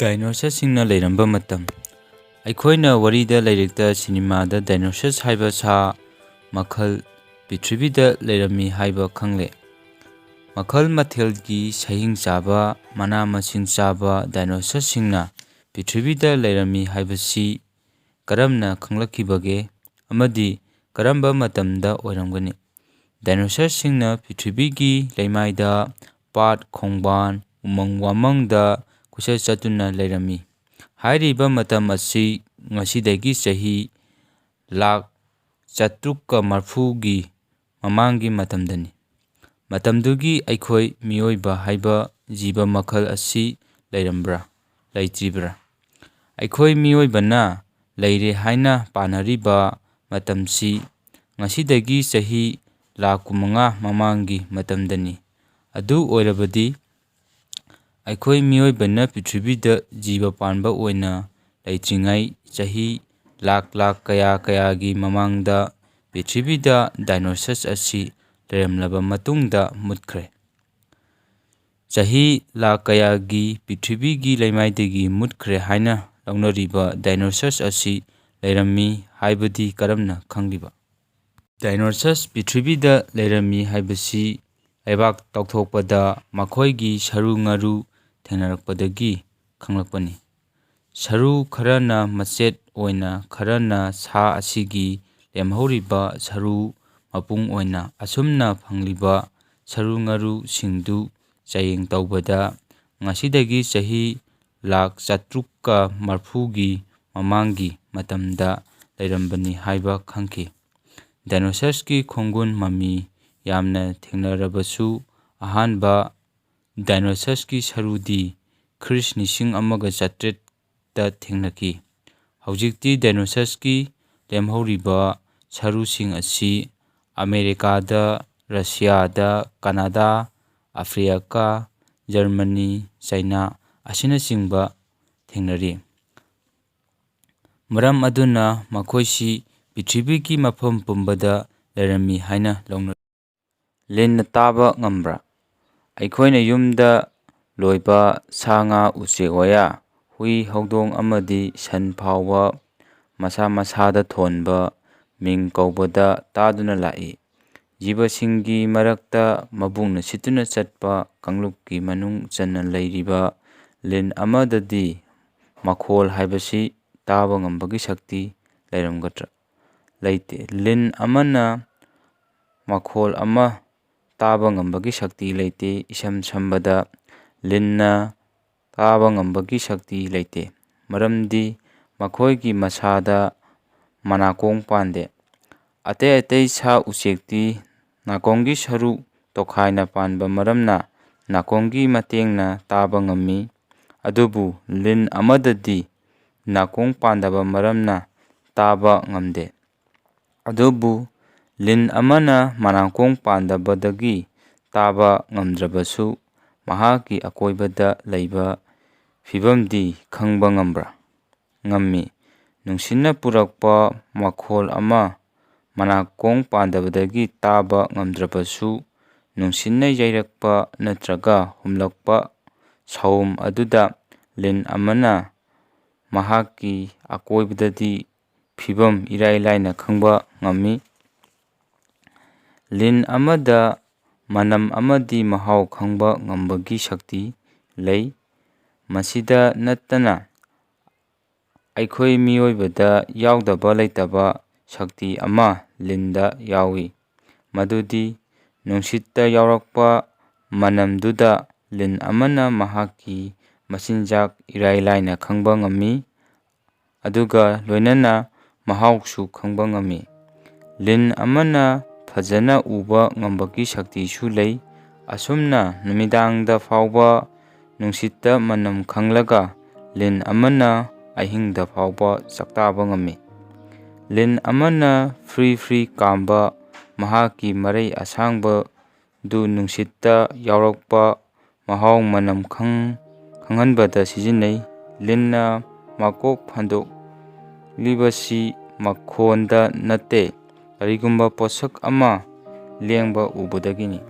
ꯗꯥꯏꯅꯣꯁꯔꯁꯤꯡꯅ ꯂꯩꯔꯝꯕ ꯃꯇꯝ꯫ ꯑꯩꯈꯣꯏꯅ ꯋꯥꯔꯤꯗ, ꯂꯥꯏꯔꯤꯛꯇ, ꯁꯤꯅꯦꯃꯥꯗ ꯗꯥꯏꯅꯣꯁꯔ ꯍꯥꯏꯕ ꯁꯥ ꯃꯈꯜ ꯄ꯭ꯔꯤꯊꯤꯕꯤꯗ ꯂꯩꯔꯝꯃꯤ ꯍꯥꯏꯕ ꯈꯪꯂꯦ꯫ ꯃꯈꯜ ꯃꯊꯦꯜꯒꯤ ꯁꯍꯤꯡ ꯆꯥꯕ, ꯃꯅꯥ-ꯃꯁꯤꯡ ꯆꯥꯕ ꯗꯥꯏꯅꯣꯁꯔꯁꯤꯡꯅ ꯄ꯭ꯔꯤꯊꯤꯕꯤꯗ ꯂꯩꯔꯝꯃꯤ ꯍꯥꯏꯕꯁꯤ ꯀꯔꯝꯅ ꯈꯪꯂꯛꯈꯤꯕꯒꯦ ꯑꯃꯗꯤ ꯀꯔꯝꯕ ꯃꯇꯝꯗ ꯑꯣꯏꯔꯝꯒꯅꯤ? ꯗꯥꯏꯅꯣꯁꯔꯁꯤꯡꯅ ꯄ꯭ꯔꯤꯊꯤꯕꯤꯒꯤ ꯂꯩꯃꯥꯏꯗ ꯄꯥꯠ, ꯈꯣꯡꯕꯥꯟ, ꯎꯃꯪ-ꯋꯥꯃꯪꯗ ꯀꯣꯏꯆꯠ ꯆꯠꯇꯨꯅ ꯂꯩꯔꯝꯃꯤ ꯍꯥꯏꯔꯤꯕ ꯃꯇꯝ ꯑꯁꯤ ꯉꯁꯤꯗꯒꯤ ꯆꯍꯤ ꯂꯥꯈ 740ꯒꯤ ꯃꯃꯥꯡꯒꯤ ꯃꯇꯝꯗꯅꯤ꯫ ꯃꯇꯝꯗꯨꯒꯤ ꯑꯩꯈꯣꯏ ꯃꯤꯑꯣꯏꯕ ꯍꯥꯏꯕ ꯖꯤꯕ ꯃꯈꯜ ꯑꯁꯤ ꯂꯩꯔꯝꯕ꯭ꯔꯥ, ꯂꯩꯇ꯭ꯔꯤꯕ꯭ꯔꯥ? ꯑꯩꯈꯣꯏ ꯃꯤꯑꯣꯏꯕꯅ ꯂꯩꯔꯦ ꯍꯥꯏꯅ ꯄꯥꯅꯔꯤꯕ ꯃꯇꯝꯁꯤ ꯉꯁꯤꯗꯒꯤ ꯆꯍꯤ ꯂꯥꯈ 15 ꯃꯃꯥꯡꯒꯤ ꯃꯇꯝꯗꯅꯤ꯫ ꯑꯗꯨ ꯑꯣꯏꯔꯕꯗꯤ ꯑꯩꯈꯣꯏ ꯃꯤꯑꯣꯏꯕꯅ ꯄ꯭ꯔꯤꯊꯤꯕꯤꯗ ꯖꯤꯕ ꯄꯥꯟꯕ ꯑꯣꯏꯅ ꯂꯩꯇ꯭ꯔꯤꯉꯩ ꯆꯍꯤ ꯂꯥꯈ ꯀꯌꯥꯒꯤ ꯃꯃꯥꯡꯗ ꯄ꯭ꯔꯤꯊꯤꯕꯤꯗ ꯗꯥꯏꯅꯣꯁꯔꯁ ꯑꯁꯤ ꯂꯩꯔꯝꯂꯕ ꯃꯇꯨꯡꯗ ꯃꯨꯠꯈ꯭ꯔꯦ꯫ ꯆꯍꯤ ꯂꯥꯈ ꯀꯌꯥꯒꯤ ꯄ꯭ꯔꯤꯊꯤꯕꯤꯒꯤ ꯂꯩꯃꯥꯏꯗꯒꯤ ꯃꯨꯠꯈ꯭ꯔꯦ ꯍꯥꯏꯅ ꯂꯧꯅꯔꯤꯕ ꯗꯥꯏꯅꯣꯁꯔꯁ ꯑꯁꯤ ꯂꯩꯔꯝꯃꯤ ꯍꯥꯏꯕꯗꯤ ꯀꯔꯝꯅ ꯈꯪꯂꯤꯕ? ꯗꯥꯏꯅꯣꯁꯔꯁ ꯄ꯭ꯔꯤꯊꯤꯕꯤꯗ ꯂꯩꯔꯝꯃꯤ ꯍꯥꯏꯕꯁꯤ ꯂꯩꯕꯥꯛ ꯇꯧꯊꯣꯛꯄꯗ ꯃꯈꯣꯏꯒꯤ ꯁꯔꯨ-ꯉꯔꯨ ꯊꯦꯡꯅꯔꯛꯄꯗꯒꯤ ꯈꯪꯂꯛꯄꯅꯤ꯫ ꯁꯔꯨ ꯈꯔꯅ ꯃꯆꯦꯠ ꯑꯣꯏꯅ, ꯈꯔꯅ ꯁꯥ ꯑꯁꯤꯒꯤ ꯂꯦꯝꯍꯧꯔꯤꯕ ꯁꯔꯨ ꯃꯄꯨꯡ ꯑꯣꯏꯅ, ꯑꯁꯨꯝꯅ ꯐꯪꯂꯤꯕ ꯁꯔꯨ-ꯉꯔꯨꯁꯤꯡꯗꯨ ꯆꯥꯌꯦꯡ ꯇꯧꯕꯗ ꯉꯁꯤꯗꯒꯤ ꯆꯍꯤ ꯂꯥꯈ 740ꯒꯤ ꯃꯃꯥꯡꯒꯤ ꯃꯇꯝꯗ ꯂꯩꯔꯝꯕꯅꯤ ꯍꯥꯏꯕ ꯈꯪꯈꯤ꯫ ꯗꯥꯏꯅꯣꯁꯔꯁꯀꯤ ꯈꯣꯡꯒꯨꯜ ꯃꯃꯤ ꯌꯥꯝꯅ ꯊꯦꯡꯅꯔꯕꯁꯨ ꯑꯍꯥꯟꯕ ꯗꯥꯏꯅꯣꯁꯔꯁꯀꯤ ꯁꯔꯨꯗꯤ ꯈ꯭ꯔꯤꯁ 1800ꯗ ꯊꯦꯡꯅꯈꯤ꯫ ꯍꯧꯖꯤꯛꯇꯤ ꯗꯥꯏꯅꯣꯁꯔꯁꯀꯤ ꯂꯦꯝꯍꯧꯔꯤꯕ ꯁꯔꯨꯁꯤꯡ ꯑꯁꯤ ꯑꯃꯦꯔꯤꯀꯥꯗ, ꯔꯁꯤꯌꯥꯗ, ꯀꯅꯥꯗꯥ, ꯑꯐ꯭ꯔꯤꯀꯥ, ꯖꯔꯃꯅꯤ, ꯆꯥꯏꯅꯥ ꯑꯁꯤꯅꯆꯤꯡꯕ ꯊꯦꯡꯅꯔꯤ꯫ ꯃꯔꯝ ꯑꯗꯨꯅ ꯃꯈꯣꯏꯁꯤ ꯄ꯭ꯔꯤꯊꯤꯕꯤꯒꯤ ꯃꯐꯝ ꯄꯨꯝꯕꯗ ꯂꯩꯔꯝꯃꯤ ꯍꯥꯏꯅ ꯂꯧꯅꯔꯤ꯫ ꯂꯤꯟꯅ ꯇꯥꯕ ꯉꯝꯕ꯭ꯔꯥ? ꯑꯩꯈꯣꯏꯅ ꯌꯨꯝꯗ ꯂꯣꯏꯕ ꯁꯥ-ꯉꯥ, ꯎꯆꯦꯛ-ꯋꯥꯌꯥ, ꯍꯨꯏ, ꯍꯧꯗꯣꯡ ꯑꯃꯗꯤ ꯁꯟ ꯐꯥꯎꯕ ꯃꯁꯥ ꯃꯁꯥꯗ ꯊꯣꯟꯕ ꯃꯤꯡ ꯀꯧꯕꯗ ꯇꯥꯗꯨꯅ ꯂꯥꯛꯏ꯫ ꯖꯤꯕꯁꯤꯡꯒꯤ ꯃꯔꯛꯇ ꯃꯕꯨꯛꯅ ꯁꯤꯠꯇꯨꯅ ꯆꯠꯄ ꯀꯥꯡꯂꯨꯞꯀꯤ ꯃꯅꯨꯡ ꯆꯟꯅ ꯂꯩꯔꯤꯕ ꯂꯤꯟ ꯑꯃꯗꯗꯤ ꯃꯈꯣꯜ ꯍꯥꯏꯕꯁꯤ ꯇꯥꯕ ꯉꯝꯕꯒꯤ ꯁꯛꯇꯤ ꯂꯩꯔꯝꯒꯗ꯭ꯔꯥ? ꯂꯩꯇꯦ꯫ ꯂꯤꯟ ꯑꯃꯅ ꯃꯈꯣꯜ ꯑꯃ ꯇꯥꯕ ꯉꯝꯕꯒꯤ ꯁꯛꯇꯤ ꯂꯩꯇꯦ꯫ ꯏꯁꯝ ꯁꯝꯕꯗ, ꯂꯤꯟꯅ ꯇꯥꯕ ꯉꯝꯕꯒꯤ ꯁꯛꯇꯤ ꯂꯩꯇꯦ ꯃꯔꯝꯗꯤ ꯃꯈꯣꯏꯒꯤ ꯃꯁꯥꯗ ꯃꯅꯥꯀꯣꯡ ꯄꯥꯟꯗꯦ꯫ ꯑꯇꯩ ꯑꯇꯩ ꯁꯥ-ꯎꯆꯦꯛꯇꯤ ꯅꯥꯀꯣꯡꯒꯤ ꯁꯔꯨ ꯇꯣꯈꯥꯏꯅ ꯄꯥꯟꯕ ꯃꯔꯝꯅ ꯅꯥꯀꯣꯡꯒꯤ ꯃꯇꯦꯡꯅ ꯇꯥꯕ ꯉꯝꯃꯤ꯫ ꯑꯗꯨꯕꯨ ꯂꯤꯟ ꯑꯃꯗꯗꯤ ꯅꯥꯀꯣꯡ ꯄꯥꯟꯗꯕ ꯃꯔꯝꯅ ꯇꯥꯕ ꯉꯝꯗꯦ꯫ ꯑꯗꯨꯕꯨ ꯂꯤꯟ ꯑꯃꯅ ꯃꯅꯥꯀꯣꯡ ꯄꯥꯟꯗꯕꯗꯒꯤ ꯇꯥꯕ ꯉꯝꯗ꯭ꯔꯕꯁꯨ ꯃꯍꯥꯛꯀꯤ ꯑꯀꯣꯏꯕꯗ ꯂꯩꯕ ꯐꯤꯕꯝꯗꯤ ꯈꯪꯕ ꯉꯝꯕ꯭ꯔꯥ? ꯉꯝꯃꯤ꯫ ꯅꯨꯡꯁꯤꯠꯅ ꯄꯨꯔꯛꯄ ꯃꯈꯣꯜ ꯑꯃ ꯃꯅꯥꯀꯣꯡ ꯄꯥꯟꯗꯕꯗꯒꯤ ꯇꯥꯕ ꯉꯝꯗ꯭ꯔꯕꯁꯨ ꯅꯨꯡꯁꯤꯠꯅ ꯌꯩꯔꯛꯄ ꯅꯠꯇ꯭ꯔꯒ ꯍꯨꯝꯂꯛꯄ ꯁꯍꯨꯝ ꯑꯗꯨꯗ ꯂꯤꯟ ꯑꯃꯅ ꯃꯍꯥꯛꯀꯤ ꯑꯀꯣꯏꯕꯗꯗꯤ ꯐꯤꯕꯝ ꯏꯔꯥꯏ ꯂꯥꯏꯅ ꯈꯪꯕ ꯉꯝꯃꯤ꯫ ꯂꯤꯟ ꯑꯃꯗ ꯃꯅꯝ ꯑꯃꯗꯤ ꯃꯍꯥꯎ ꯈꯪꯕ ꯉꯝꯕꯒꯤ ꯁꯛꯇꯤ ꯂꯩ꯫ ꯃꯁꯤꯗ ꯅꯠꯇꯅ ꯑꯩꯈꯣꯏ ꯃꯤꯑꯣꯏꯕꯗ ꯌꯥꯎꯗꯕ ꯂꯩꯇꯕ ꯁꯛꯇꯤ ꯑꯃ ꯂꯤꯟꯗ ꯌꯥꯎꯏ꯫ ꯃꯗꯨꯗꯤ ꯅꯨꯡꯁꯤꯠꯇ ꯌꯥꯎꯔꯛꯄ ꯃꯅꯝꯗꯨꯗ ꯂꯤꯟ ꯑꯃꯅ ꯃꯍꯥꯛꯀꯤ ꯃꯆꯤꯟꯖꯥꯛ ꯏꯔꯥꯏ ꯂꯥꯏꯅ ꯈꯪꯕ ꯉꯝꯃꯤ꯫ ꯑꯗꯨꯒ ꯂꯣꯏꯅꯅ ꯃꯍꯥꯎꯁꯨ ꯈꯪꯕ ꯉꯝꯃꯤ꯫ ꯂꯤꯟ ꯑꯃꯅ ꯐꯖꯅ ꯎꯕ ꯉꯝꯕꯒꯤ ꯁꯛꯇꯤꯁꯨ ꯂꯩ꯫ ꯑꯁꯨꯝꯅ ꯅꯨꯃꯤꯗꯥꯡꯗ ꯐꯥꯎꯕ ꯅꯨꯡꯁꯤꯠꯇ ꯃꯅꯝ ꯈꯪꯂꯒ ꯂꯤꯟ ꯑꯃꯅ ꯑꯍꯤꯡꯗ ꯐꯥꯎꯕ ꯆꯥꯛꯇꯥꯕ ꯉꯝꯃꯤ꯫ ꯂꯤꯟ ꯑꯃꯅ ꯐ꯭ꯔꯤ ꯐ꯭ꯔꯤ ꯀꯥꯝꯕ ꯃꯍꯥꯛꯀꯤ ꯃꯔꯩ ꯑꯁꯥꯡꯕꯗꯨ ꯅꯨꯡꯁꯤꯠꯇ ꯌꯥꯎꯔꯛꯄ ꯃꯍꯥꯎ ꯃꯅꯝ ꯈꯪꯍꯟꯕꯗ ꯁꯤꯖꯤꯟꯅꯩ꯫ ꯂꯤꯟꯅ ꯃꯀꯣꯛ ꯐꯟꯗꯣꯛꯂꯤꯕꯁꯤ ꯃꯈꯣꯟꯗ ꯅꯠꯇꯦ, ꯀꯔꯤꯒꯨꯝꯕ ꯄꯣꯠꯁꯛ ꯑꯃ ꯂꯦꯡꯕ ꯎꯕꯗꯒꯤꯅꯤ꯫